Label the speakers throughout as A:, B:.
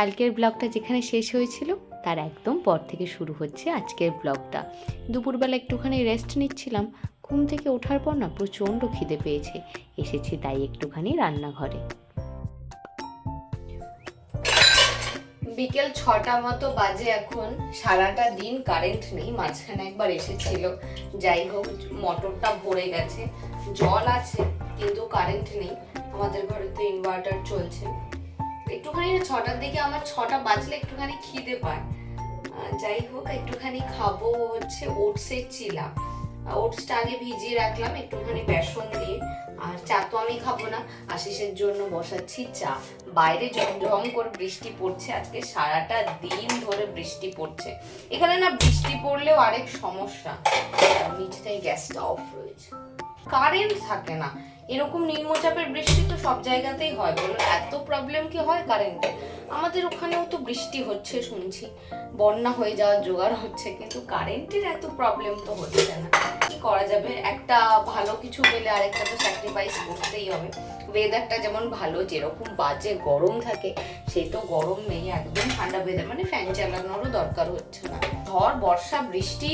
A: কালকের ব্লগটা যেখানে শেষ হয়েছিল তার একদম পর থেকে শুরু হচ্ছে আজকের ব্লগটা। দুপুরবেলা একটুখানি রেস্ট নিচ্ছিলাম, ঘুম থেকে ওঠার পর না প্রচণ্ড খিদে পেয়েছে, এসেছি তাই একটুখানি রান্নাঘরে। বিকেল 6টা মতো বাজে এখন। সারাটা দিন কারেন্ট নেই, মাঝখানে একবার এসেছিল, যাই হোক মোটরটা ভরে গেছে, জল আছে কিন্তু কারেন্ট নেই। আমাদের ঘরে তো ইনভার্টার চলছে। একটুখানি 6টার দিকে আমার 6টা বাজলে একটুখানি খিদে পায়, যাই হোক একটুখানি খাবো হচ্ছে ওটসের চিলা। ওটসটা আগে ভিজিয়ে রাখলাম একটুখানি বেসন দিয়ে। আর চা তো আমি খাবো না, আশিসের জন্য বসাচ্ছি চা। বাইরে ঝমঝম করে বৃষ্টি পড়ছে, আজকে সারাটা দিন ধরে বৃষ্টি পড়ছে। এখানে না বৃষ্টি পড়লেও আরেক সমস্যা, নিচটাই গ্যাসটা অফ রয়েছে, কারেন্ট থাকে না। এরকম নিম্নচাপের বৃষ্টি তো সব জায়গাতেই হয়, বলো এত প্রবলেম কি হয় কারেন্টে? আমাদের ওখানেও তো বৃষ্টি হচ্ছে শুনছি, বন্যা হয়ে যাওয়ার জোগাড় হচ্ছে, কিন্তু কারেন্টের এত প্রবলেম তো হচ্ছে না। কি করা যাবে, একটা ভালো কিছু পেলে আরেকটা তো স্যাক্রিফাইস করতেই হবে। ওয়েদারটা যেমন ভালো, যেরকম বাজে গরম থাকে সেই তো গরম নেই, একদম ঠান্ডা ওয়েদার, মানে ফ্যান চালানোরও দরকার হচ্ছে না। ঝড় বর্ষা বৃষ্টি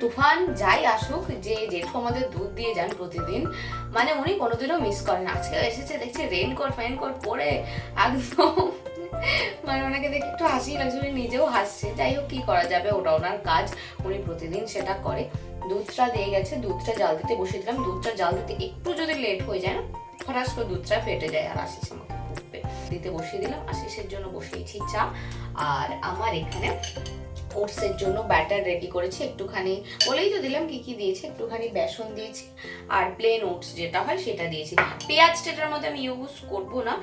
A: তুফান যাই আসুক, যে জেঠু আমাদের দুধ দিয়ে যান প্রতিদিন, মানে উনি কোনোদিনও মিস করেন। আজকে এসেছে দেখছি রেইনকোট ফ্যানকোট পরে একদম, মানে ওনাকে দেখে একটু হাসি লাগছে, উনি নিজেও হাসছে। যাই হোক কি করা যাবে, ওটা ওনার কাজ, উনি প্রতিদিন সেটা করে। দুধটা দিয়ে গেছে, দুধটা জাল দিতে বসিয়ে দিলাম। দুধটা জাল দিতে একটু যদি লেট হয়ে যায় না, হঠাৎ করে দুধটা ফেটে যায়, আর আশিস আমাকে বকবে। দিতে বসিয়ে দিলাম, আশিসের জন্য বসিয়েছি চা। আর আমার এখানে ওটসের জন্য ব্যাটার রেডি করেছি, একটুখানি বলেই তো দিলাম কি কি দিয়েছি, একটুখানি বেসন দিয়েছি আর প্লেন ওটস যেটা হয় সেটা দিয়েছি। পেঁয়াজটা এটার মধ্যে আমি ইউজ করব না,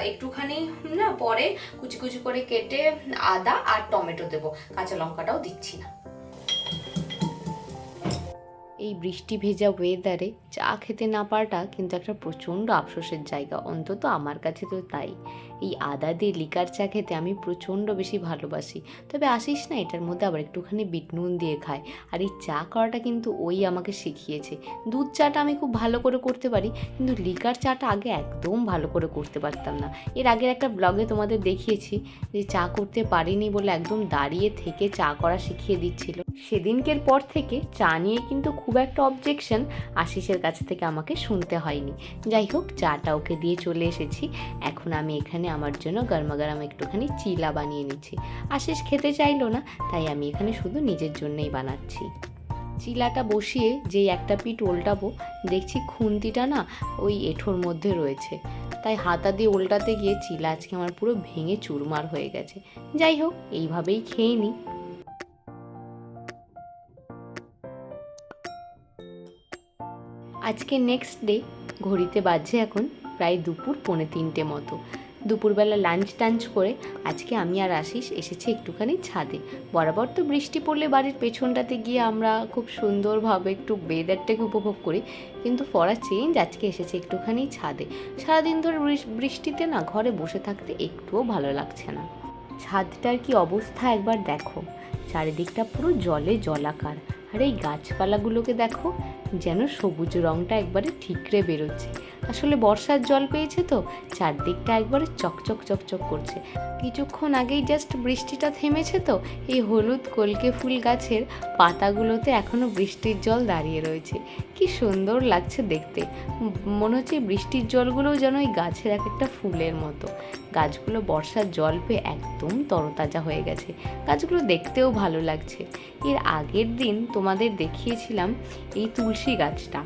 A: একটুখানি না পরে কুচি কুচি করে কেটে আদা আর টমেটো দেবো, কাঁচা লঙ্কাটাও দিচ্ছি না। এই বৃষ্টি ভেজা ওয়েদারে চা খেতে না পারাটা কিন্তু একটা প্রচণ্ড আফসোসের জায়গা, অন্তত আমার কাছে তো তাই। এই আদা দিয়ে লিকার চা খেতে আমি প্রচণ্ড বেশি ভালোবাসি, তবে আসিস না এটার মধ্যে আবার একটুখানি বিট নুন দিয়ে খায়। আর এই চা করাটা কিন্তু ওই আমাকে শিখিয়েছে। দুধ চাটা আমি খুব ভালো করে করতে পারি, কিন্তু লিকার চাটা আগে একদম ভালো করে করতে পারতাম না। এর আগের একটা ব্লগে তোমাদের দেখিয়েছি যে চা করতে পারিনি বলে একদম দাঁড়িয়ে থেকে চা করা শিখিয়ে দিচ্ছিল। সেদিনকের পর থেকে চা নিয়ে কিন্তু খুব একটা অবজেকশন আশিসের কাছ থেকে আমাকে শুনতে হয়নি। যাই হোক চাটা ওকে দিয়ে চলে এসেছি। এখন আমি এখানে আমার জন্য গরমাগরম একটুখানি চিলা বানিয়ে নিচ্ছি। আশিস খেতে চাইলো না, তাই আমি এখানে শুধু নিজের জন্যই বানাচ্ছি। চিলাটা বসিয়ে যেই একটা পিঠ উল্টাবো, দেখছি খুন্তিটা না ওই এঁঠোর মধ্যে রয়েছে, তাই হাতা দিয়ে উল্টাতে গিয়ে চিলা আজকে আমার পুরো ভেঙে চুরমার হয়ে গেছে। যাই হোক এইভাবেই খেয়ে নিই। আজকে নেক্সট ডে, ঘড়িতে বাজছে এখন প্রায় দুপুর 2:45 মতো। দুপুরবেলা লাঞ্চ টাঞ্চ করে আজকে আমি আর আশিস এসেছি একটুখানি ছাদে। বরাবর তো বৃষ্টি পড়লে বাড়ির পেছনটাতে গিয়ে আমরা খুব সুন্দরভাবে একটু ওয়েদারটাকে উপভোগ করি, কিন্তু ফর আ চেঞ্জ আজকে এসেছি একটুখানি ছাদে। সারাদিন ধরে বৃষ্টিতে না ঘরে বসে থাকতে একটুও ভালো লাগছে না। ছাদটার কি অবস্থা একবার দেখো, চারিদিকটা পুরো জলে জলাকার, আর এই গাছপালাগুলোকে দেখো, যেন সবুজ রঙটা একবারে ঠিকরে বেরোচ্ছে। আসলে বর্ষার জল পেয়েছে তো চারদিকটা একবারে চকচক চকচক করছে। কিছুক্ষণ আগেই জাস্ট বৃষ্টিটা থেমেছে তো এই হলুদ কলকে ফুল গাছের পাতাগুলোতে এখনও বৃষ্টির জল দাঁড়িয়ে রয়েছে। কি সুন্দর লাগছে দেখতে, মনে হচ্ছে বৃষ্টির জলগুলোও যেন ওই গাছের এক একটা ফুলের মতো। গাছগুলো বর্ষার জল পেয়ে একদম তরতাজা হয়ে গেছে, গাছগুলো দেখতেও ভালো লাগছে। এর আগের দিন তোমাদের দেখিয়েছিলাম এই তুলসী গাছটা,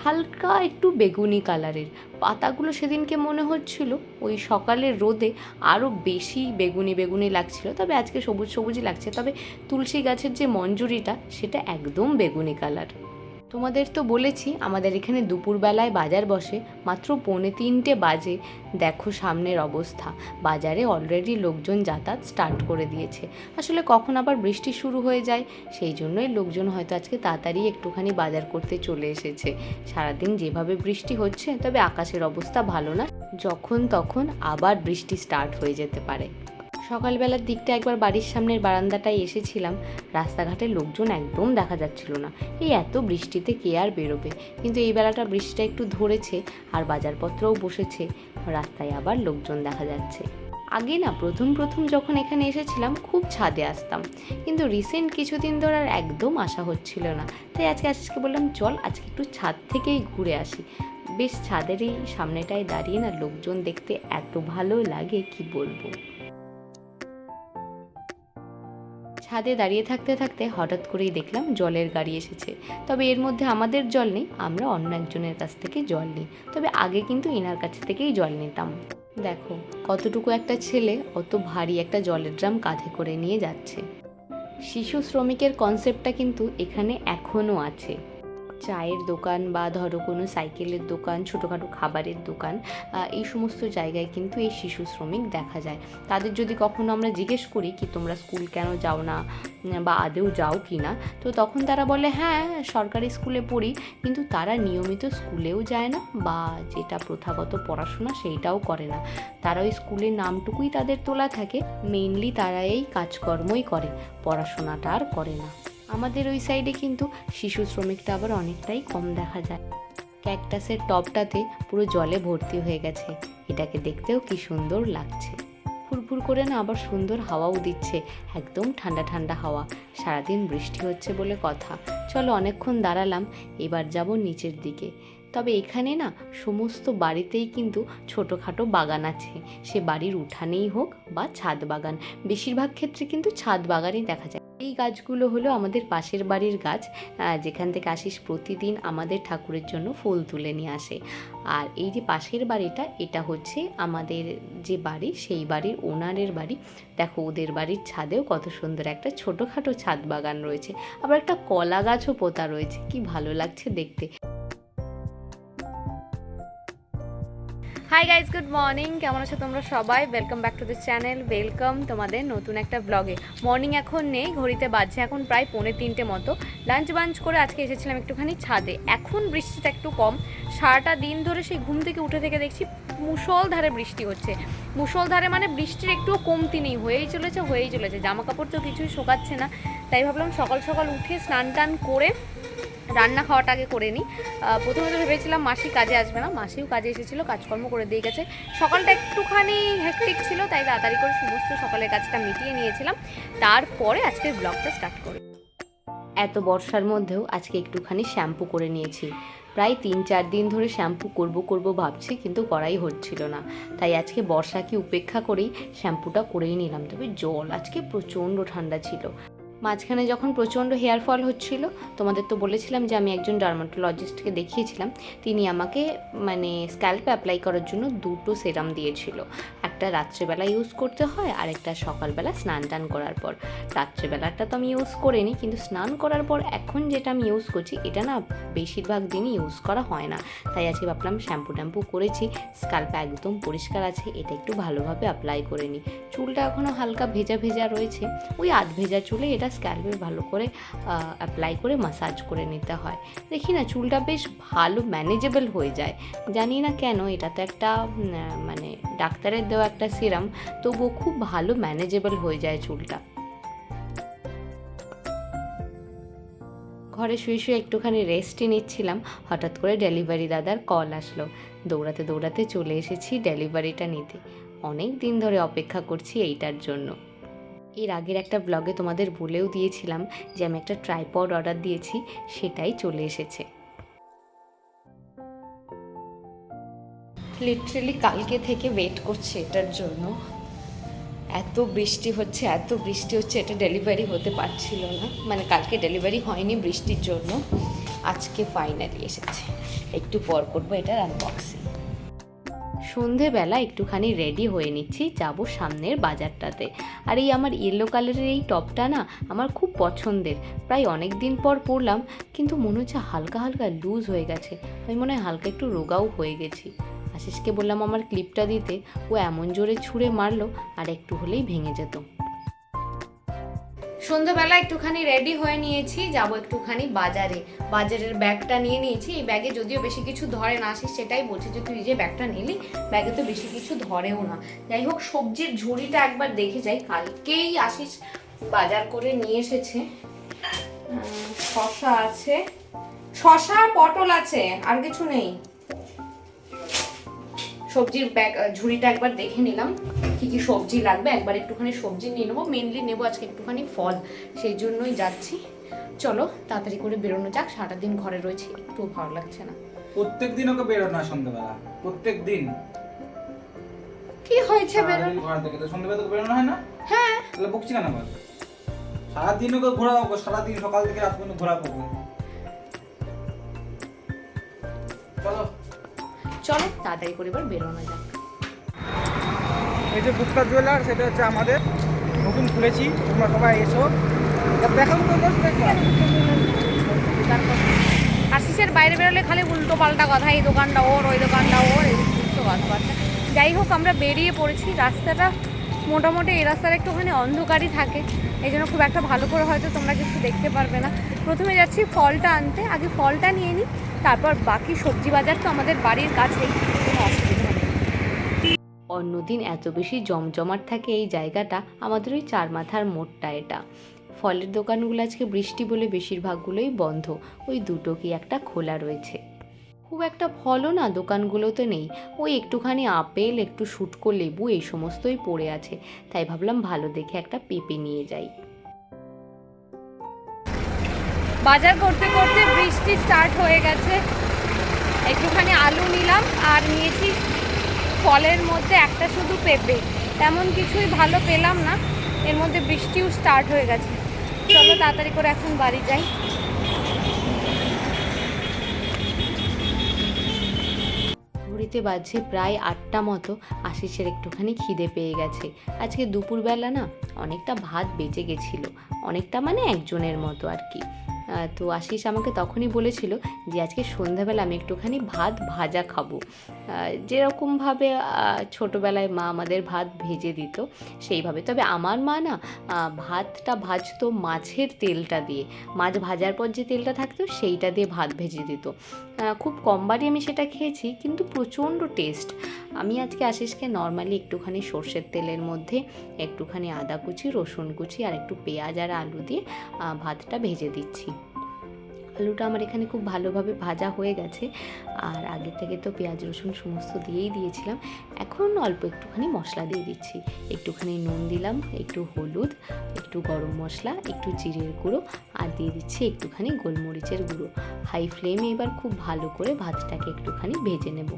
A: হালকা একটু বেগুনি কালারের পাতাগুলো, সেদিনকে মনে হচ্ছিল ওই সকালের রোদে আরও বেশি বেগুনি বেগুনি লাগছিল, তবে আজকে সবুজ সবুজই লাগছে। তবে তুলসী গাছের যে মঞ্জুরিটা সেটা একদম বেগুনি কালার। তোমাদের তো বলেছি আমাদের এখানে দুপুরবেলায় বাজার বসে, মাত্র 2:45 বাজে। দেখো সামনের অবস্থা, বাজারে অলরেডি লোকজন যাতায়াত স্টার্ট করে দিয়েছে। আসলে কখন আবার বৃষ্টি শুরু হয়ে যায়, সেই জন্যই লোকজন হয়তো আজকে তাড়াতাড়ি একটুখানি বাজার করতে চলে এসেছে। সারাদিন যেভাবে বৃষ্টি হচ্ছে, তবে আকাশের অবস্থা ভালো না, যখন তখন আবার বৃষ্টি স্টার্ট হয়ে যেতে পারে। সকালবেলার দিকটা একবার বাড়ির সামনের বারান্দাটায় এসেছিলাম, রাস্তাঘাটে লোকজন একদম দেখা যাচ্ছিল না। এই এত বৃষ্টিতে কে আর বেরোবে, কিন্তু এই বেলাটা বৃষ্টিটা একটু ধরেছে আর বাজারপত্রও বসেছে, রাস্তায় আবার লোকজন দেখা যাচ্ছে। আগে না প্রথম যখন এখানে এসেছিলাম খুব ছাদে আসতাম, কিন্তু রিসেন্ট কিছুদিন ধরে আর একদম আসা হচ্ছিল না। তাই আজকে আশিসকে বললাম চল আজকে একটু ছাদ থেকেই ঘুরে আসি। বেশ ছাদের এই সামনেটায় দাঁড়িয়ে না লোকজন দেখতে এত ভালো লাগে কি বলবো। ছাদে দাঁড়িয়ে থাকতে থাকতে হঠাৎ করেই দেখলাম জলের গাড়ি এসেছে। তবে এর মধ্যে আমাদের জল নেই, আমরা অন্য একজনের কাছ থেকে জল নিই। তবে আগে কিন্তু এনার কাছ থেকেই জল নিতাম। দেখো কতটুকু একটা ছেলে অত ভারী একটা জলের ড্রাম কাঁধে করে নিয়ে যাচ্ছে। শিশু শ্রমিকের কনসেপ্টটা কিন্তু এখানে এখনও আছে। চায়ের দোকান বা ধরো কোনো সাইকেলের দোকান, ছোটোখাটো খাবারের দোকান, এই সমস্ত জায়গায় কিন্তু এই শিশু শ্রমিক দেখা যায়। তাদের যদি কখনো আমরা জিজ্ঞেস করি কি তোমরা স্কুল কেন যাও না বা আদেও যাও কি না, তো তখন তারা বলে হ্যাঁ সরকারি স্কুলে পড়ি, কিন্তু তারা নিয়মিত স্কুলেও যায় না বা যেটা প্রথাগত পড়াশোনা সেইটাও করে না। তারা ওই স্কুলের নামটুকুই তাদের তোলা থাকে, মেইনলি তারা এই কাজকর্মই করে, পড়াশোনাটা আর করে না। আমাদের ওই সাইডে কিন্তু শিশু শ্রমিকটা আবার অনেকটাই কম দেখা যায়। ক্যাকটাসের টবটাতে পুরো জলে ভর্তি হয়ে গেছে, এটাকে দেখতেও কি সুন্দর লাগছে। ফুরফুর করে না আবার সুন্দর হাওয়াও দিচ্ছে, একদম ঠান্ডা ঠান্ডা হাওয়া। সারাদিন বৃষ্টি হচ্ছে বলে কথা। চলো অনেকক্ষণ দাঁড়ালাম, এবার যাব নিচের দিকে। তবে এখানে না সমস্ত বাড়িতেই কিন্তু ছোটোখাটো বাগান আছে, সে বাড়ির উঠানেই হোক বা ছাদ বাগান। বেশিরভাগ ক্ষেত্রে কিন্তু ছাদ বাগানই দেখা যায়। এই গাছগুলো হলো আমাদের পাশের বাড়ির গাছ, যেখান থেকে আশিস প্রতিদিন আমাদের ঠাকুরের জন্য ফুল তুলে নিয়ে আসে। আর এই যে পাশের বাড়িটা, এটা হচ্ছে আমাদের যে বাড়ি সেই বাড়ির ওনারের বাড়ি। দেখো ওদের বাড়ির ছাদেও কত সুন্দর একটা ছোটোখাটো ছাদ বাগান রয়েছে, আবার একটা কলা গাছও পোতা রয়েছে, কি ভালো লাগছে দেখতে। হাই গাইজ, গুড মর্নিং, কেমন আছো তোমরা সবাই? Welcome back to this channel, welcome তোমাদের নতুন একটা ব্লগে। মর্নিং এখন নেই, ঘড়িতে বাজছে এখন প্রায় 2:45 মতো। লাঞ্চ বাঞ্চ করে আজকে এসেছিলাম একটুখানি ছাদে। এখন বৃষ্টিটা একটু কম, সারাটা দিন ধরে সেই ঘুম থেকে উঠে থেকে দেখছি মুষলধারে বৃষ্টি হচ্ছে। মুষলধারে মানে বৃষ্টির একটুও কমতি নেই, হয়েই চলেছে। জামা কাপড় তো কিছুই শোকাচ্ছে না। তাই ভাবলাম সকাল সকাল উঠে স্নান টান করে রান্না খাওয়াটা আগে করে নিই। প্রথমে তো ভেবেছিলাম মাসি কাজে আসবে না, মাসিও কাজে এসেছিলো, কাজকর্ম করে দিয়ে গেছে। সকালটা একটুখানি হেক্টিক ছিল, তাই তাড়াতাড়ি করে সমস্ত সকালের কাজটা মিটিয়ে নিয়েছিলাম, তারপরে আজকের ব্লগটা স্টার্ট করি। এত বর্ষার মধ্যেও আজকে একটুখানি শ্যাম্পু করে নিয়েছি। প্রায় 3-4 দিন ধরে শ্যাম্পু করব ভাবছি, কিন্তু করাই হচ্ছিল না। তাই আজকে বর্ষাকে উপেক্ষা করেই শ্যাম্পুটা করেই নিলাম। তবে জল আজকে প্রচণ্ড ঠান্ডা ছিল। মাঝখানে যখন প্রচণ্ড হেয়ার ফল হচ্ছিল, তোমাদের তো বলেছিলাম যে আমি একজন ডার্মাটোলজিস্টকে দেখিয়েছিলাম। তিনি আমাকে মানে স্ক্যাল্পে অ্যাপ্লাই করার জন্য 2টো সেরাম দিয়েছিল। একটা রাত্রেবেলা ইউজ করতে হয়, আর একটা সকালবেলা স্নান টান করার পর। রাত্রেবেলাটা তো আমি ইউজ করিনি, কিন্তু স্নান করার পর এখন যেটা আমি ইউজ করছি এটা না বেশিরভাগ দিনই ইউজ করা হয় না। তাই আজকে ভাবলাম শ্যাম্পু ট্যাম্পু করেছি, স্ক্যাল্পে একদম পরিষ্কার আছে, এটা একটু ভালোভাবে অ্যাপ্লাই করে নিই। চুলটা এখনও হালকা ভেজা ভেজা রয়েছে, ওই আধ ভেজা চুলে এটা স্ক্যাল্পে ভালো করে অ্যাপ্লাই করে মাসাজ করে নিতে হয়। দেখি না চুলটা বেশ ভালো ম্যানেজেবল হয়ে যায়, জানি না কেন। এটা তো একটা মানে ডাক্তারের দেওয়া একটা সিরাম, তবুও খুব ভালো ম্যানেজেবল হয়ে যায় চুলটা। ঘরে শুয়ে একটুখানি রেস্টই নিচ্ছিলাম, হঠাৎ করে ডেলিভারি দাদার কল আসলো। দৌড়াতে চলে এসেছি ডেলিভারিটা নিতে। অনেক দিন ধরে অপেক্ষা করছি এইটার জন্য। এর আগের একটা ব্লগে তোমাদের বলেও দিয়েছিলাম যে আমি একটা ট্রাইপড অর্ডার দিয়েছি, সেটাই চলে এসেছে। লিটারেলি কালকে থেকে ওয়েট করছি এটার জন্য। এত বৃষ্টি হচ্ছে এটা ডেলিভারি হতে পারছিল না, মানে কালকে ডেলিভারি হয়নি বৃষ্টির জন্য। আজকে ফাইনালি এসেছে, একটু পর করবো এটার আনবক্সিং। সন্ধেবেলা একটুখানি রেডি হয়ে নিচ্ছি, যাব সামনের বাজারটাতে। আর এই আমার ইয়েলো কালারের এই টপটা না আমার খুব পছন্দের, প্রায় অনেক দিন পর পরলাম, কিন্তু মনে হচ্ছে হালকা হালকা লুজ হয়ে গেছে। আমি মনে হয় হালকা একটু রোগাও হয়ে গেছি। আশিসকে বললাম আমার ক্লিপটা দিতে, ও এমন জোরে ছুঁড়ে মারলো আর একটু হলেই ভেঙে যেত। সন্ধ্যাবেলা একটুখানি রেডি হয়ে নিয়েছি, যাব একটুখানি বাজারের ব্যাগটা নিয়ে নিয়েছি। এই ব্যাগে যদিও বেশি কিছু ধরে না, আসিস সেটাই বলছে যে তুই যে ব্যাগটা নিলি ব্যাগে তো বেশি কিছু ধরেও না। যাই হোক সবজির ঝুড়িটা একবার দেখে যাই, কালকেই আসিস বাজার করে নিয়ে এসেছে। শসা আছে, শসা পটল আছে, আর কিছু নেই। সবজির ব্যাগ ঝুড়িটা একবার দেখে নিলাম। কি কি সবজি লাগবে একবার একটুখানি সবজি নিয়ে নেবো, মেনলি নেবো আজকে একটুখানি ফল, সেই জন্যই যাচ্ছি। চলো তাড়াতাড়ি করে বেরোনো যাক, সারাটা দিন ঘরে রয়েছে, একটু ভালো লাগছে না।
B: প্রত্যেকদিন ওকে বেরোনো হয় সন্ধ্যাবেলা, প্রত্যেকদিন।
A: কি হয়েছে বেরোনো?
B: ঘর থেকে তো সন্ধ্যাবেলা তো বেরোনো হয় না।
A: হ্যাঁ
B: তাহলে বকছি কেন বল? সারাদিন ওকে ঘোরাবো, সারাদিন সকাল থেকে রাত পর্যন্ত ঘোরাবো। চলো
A: চলো তাড়াতাড়ি করে এবার বেরোনো যাক।
B: এই যে গুপ্তা জুয়েলার, সেটা হচ্ছে আমাদের নতুন খুলেছি, তোমরা সবাই এসো দেখাবো।
A: আশিসের বাইরে বেরোলে খালি উল্টো পাল্টা কথা, এই দোকানটা ওর, ওই দোকানটা ওর, এই সমস্ত কথাবার্তা। যাই হোক আমরা বেরিয়ে পড়েছি। রাস্তাটা মোটামুটি, এই রাস্তাটা একটুখানি অন্ধকারই থাকে, এই জন্য খুব একটা ভালো করে হয়তো তোমরা কিছু দেখতে পারবে না। প্রথমে যাচ্ছি ফলটা আনতে, আগে ফলটা নিয়ে নিই, তারপর বাকি সবজি বাজার তো আমাদের বাড়ির কাছেই, কোনো অসুবিধা নেই। অন্যদিন এত বেশি জমজমাট থাকে এই জায়গাটা, আমাদের ওই চার মাথার মোড়টা এটা। ফলের দোকানগুলো আজকে বৃষ্টি বলে বেশিরভাগগুলোই বন্ধ, ওই দুটো কি একটা খোলা রয়েছে। খুব একটা ফলও না দোকানগুলোতে নেই, ওই একটুখানি আপেল, একটু শুটকো লেবু, এই সমস্তই পড়ে আছে, তাই ভাবলাম ভালো দেখে একটা পেঁপে নিয়ে যাই। বাজার করতে করতে বৃষ্টি স্টার্ট হয়ে গেছে, একটুখানি আলু নিলাম আর নিয়েছি ফলের মধ্যে একটা শুধু পেঁপে, তেমন কিছুই ভালো পেলাম না, এর মধ্যে বৃষ্টিও স্টার্ট হয়ে গেছে। চলো তাড়াতাড়ি করে এখন বাড়ি যাই। ঘড়িতে বাজছে প্রায় 8টা মতো, আশিসের একটুখানি খিদে পেয়ে গেছে। আজকে দুপুরবেলা না অনেকটা ভাত বেঁচে গেছিলো, অনেকটা মানে একজনের মতো আর কি। তো আশিস আমাকে তখনই বলেছিল যে আজকে সন্ধ্যাবেলা আমি একটুখানি ভাত ভাজা খাবো, যেরকমভাবে ছোটোবেলায় মা আমাদের ভাত ভেজে দিত সেইভাবে। তবে আমার মা না ভাতটা ভাজতো মাছের তেলটা দিয়ে, মাছ ভাজার পর যে তেলটা থাকতো সেইটা দিয়ে ভাত ভেজে দিত। খুব কমবারই আমি সেটা খেয়েছি, কিন্তু প্রচণ্ড টেস্ট। আমি আজকে আশিসকে নর্মালি একটুখানি সর্ষের তেলের মধ্যে একটুখানি আদা কুচি, রসুন কুচি আর একটু পেঁয়াজ আর আলু দিয়ে ভাতটা ভেজে দিচ্ছি। আলুটা আমার এখানে খুব ভালোভাবে ভাজা হয়ে গেছে, আর আগে থেকে তো পেঁয়াজ রসুন সমস্ত দিয়েই দিয়েছিলাম। এখন অল্প একটুখানি মশলা দিয়ে দিচ্ছি, একটুখানি নুন দিলাম, একটু হলুদ, একটু গরম মশলা, একটু জিরের গুঁড়ো, আর দিয়ে দিচ্ছি একটুখানি গোলমরিচের গুঁড়ো। হাই ফ্লেমে এবার খুব ভালো করে ভাতটাকে একটুখানি ভেজে নেব।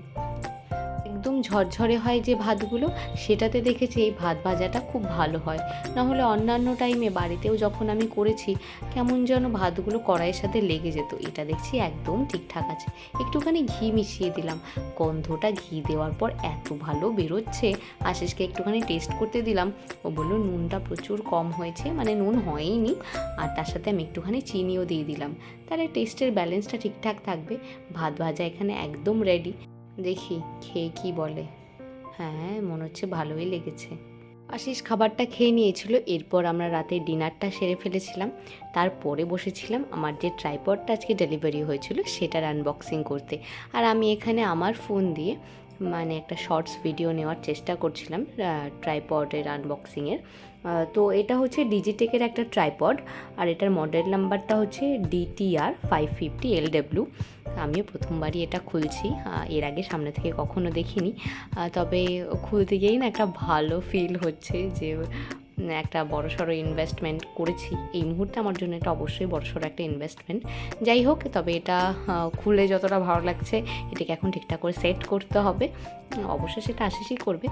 A: একদম ঝরঝরে হয় যে ভাতগুলো, সেটাতে দেখেছি এই ভাত ভাজাটা খুব ভালো হয়। নাহলে অন্যান্য টাইমে বাড়িতেও যখন আমি করেছি কেমন যেন ভাতগুলো কড়াইয়ের সাথে লেগে যেত, এটা দেখছি একদম ঠিকঠাক আছে। একটুখানি ঘি মিশিয়ে দিলাম, গন্ধটা ঘি দেওয়ার পর এত ভালো বেরোচ্ছে। আশিসকে একটুখানি টেস্ট করতে দিলাম, ও বললো নুনটা প্রচুর কম হয়েছে, মানে নুন হয়ইনি, আর তার সাথে আমি একটুখানি চিনিও দিয়ে দিলাম, তাহলে টেস্টের ব্যালেন্সটা ঠিকঠাক থাকবে। ভাত ভাজা এখানে একদম রেডি, দেখি খেয়ে কি বলে। হ্যাঁ মনে হচ্ছে ভালোই লেগেছে। আশিস খাবারটা খেয়ে নিয়েছিল, এরপর আমরা রাতে ডিনারটা সেরে ফেলেছিলাম, তারপরে বসেছিলাম আমার যে ট্রাইপডটা আজকে ডেলিভারি হয়েছিল সেটার আনবক্সিং করতে। আর আমি এখানে আমার ফোন দিয়ে মানে একটা শর্টস ভিডিও নেওয়ার চেষ্টা করছিলাম ট্রাইপডের আনবক্সিংয়ের। তো এটা হচ্ছে ডিজিটেকের একটা ট্রাইপড, আর এটার মডেল নাম্বারটা হচ্ছে DTR550LW। আমিও প্রথমবারই এটা খুলছি, এর আগে সামনে থেকে কখনো দেখিনি, তবে খুলতে গিয়েই না একটা ভালো ফিল হচ্ছে যে একটা বড়সড় ইনভেস্টমেন্ট করেছি। এই মুহূর্তে আমার জন্য এটা অবশ্যই বড়সড় একটা ইনভেস্টমেন্ট। যাই হোক, তবে এটা খুলে যতটা ভালো লাগছে, এটাকে এখন ঠিকঠাক করে সেট করতে হবে, অবশ্যই সেটা আশিসই করবে।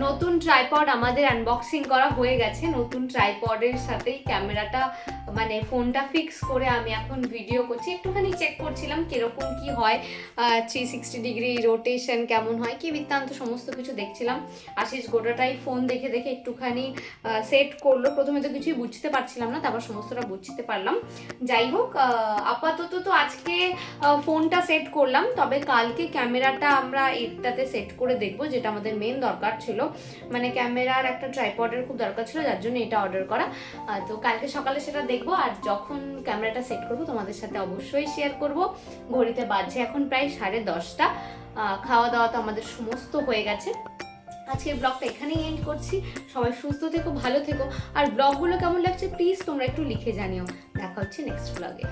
A: নতুন ট্রাইপড আমাদের আনবক্সিং করা হয়ে গেছে। নতুন ট্রাইপডের সাথেই ক্যামেরাটা মানে ফোনটা ফিক্স করে আমি এখন ভিডিও করছি। একটুখানি চেক করছিলাম কিরকম কি হয়, 360 ডিগ্রি রোটেশন কেমন হয়, কি বৃত্তান্ত সমস্ত কিছু দেখছিলাম। আশিস গোটাটাই ফোন দেখে দেখে একটুখানি সেট করলো। প্রথমে তো কিছুই বুঝতে পারছিলাম না, তারপর সমস্তটা বুঝতে পারলাম। যাই হোক, আপাতত তো আজকে ফোনটা সেট করলাম, তবে কালকে ক্যামেরাটা আমরা এটাতে সেট করে দেখবো, যেটা আমাদের মেন দরকার ছিল। মানে ক্যামেরার একটা ট্রাইপডের খুব দরকার ছিল, যার জন্য এটা অর্ডার করা। তো কালকে সকালে সেটা দেখবো, আর যখন ক্যামেরাটা সেট করবো তোমাদের সাথে অবশ্যই শেয়ার করব। ঘড়িতে বাজছে এখন প্রায় 10:30। খাওয়া দাওয়া তো আমাদের সমস্ত হয়ে গেছে। আজকের ব্লগটা এখানেই এন্ড করছি। সবাই সুস্থ থেকো, ভালো থেকো, আর ব্লগগুলো কেমন লাগছে প্লিজ তোমরা একটু লিখে জানিও। দেখা হচ্ছে নেক্সট ব্লগে।